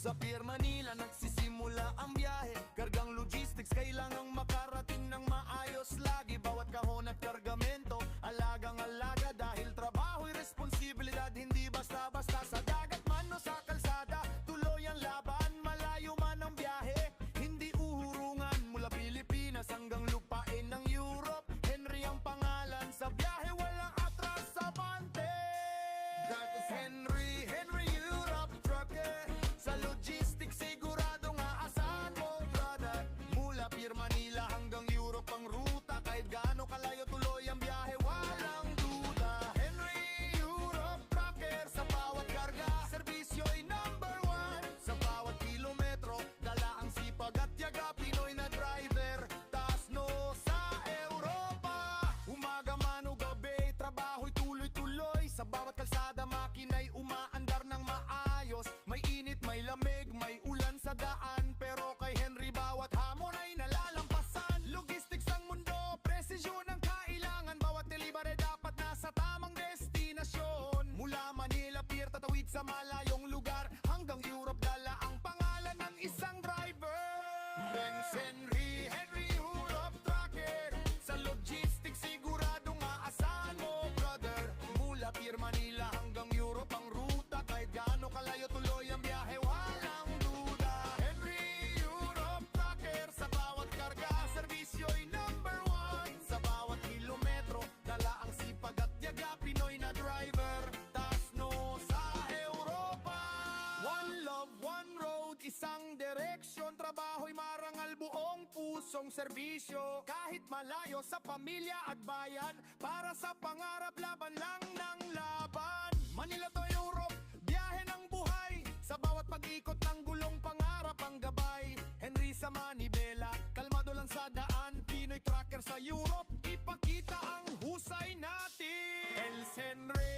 Sa Pier Manila nagsisimula ang biyahe. Kargang logistics, kailangang makarating ng maayos lagi. Bawat kahon at kargamento, alagang-alaga. Dahil trabaho'y responsibilidad, hindi basta-basta. Sa dagat man o sa kalsada, tuloy ang laban. Malayo man ang biyahe, hindi uhurungan. Mula Pilipinas hanggang lupain ng Europe, Henry ang pangalan. Sa biyahe walang atras sa bante. That is Henry, Henry Europe Trucker. Sa logistics siguradong aasahan mo, brother. Mula Pier Manila hanggang Europe ang ruta. Kahit gaano kalayo, tuloy ang biyahe, walang duda. Henry Europe Trucker. Sa bawat karga, serbisyo'y number one. Sa bawat kilometro, dala ang sipag at yaga. Pinoy na driver, taas no sa Europa. Umaga man o gabi, trabaho'y tuloy-tuloy. Sa bawat kalsada, makina'y umaandar ng maayos. May init, may lamig, may ulan sa daan. Pero kay Henry bawat hamon ay nalalampasan. Logistics ang mundo, presisyon ang kailangan. Bawat delivery dapat nasa tamang destinasyon. Mula Manila Pier, tatawid sa malayong lugar. Hanggang Europe, dala ang pangalan ng isang driver. Thanks Henry, Henry Europe Trucker. Sa logistics siguradong aasahan mo, brother. Mula Pier Manila hanggang Europe ang ruta. Kahit gaano kalayo, tuloy ang biyahe, walang duda. Henry Europe Trucker. Sa bawat karga, serbisyo'y number one. Sa bawat kilometro, dala ang sipag at yaga. Pinoy na driver, taas no sa Europa. One love, one road, isang direksyon. Trabaho'y marangal, buong pusong serbisyo. Kahit malayo sa pamilya at bayan, para sa pangarap, laban lang ng laban. Manila to Europe, biyahe ng buhay. Sa bawat pag-ikot ng gulong, pangarap ang gabay. Henry sa Manibela, kalmado lang sa daan. Pinoy trucker sa Europe, ipakita ang husay natin. Els Henry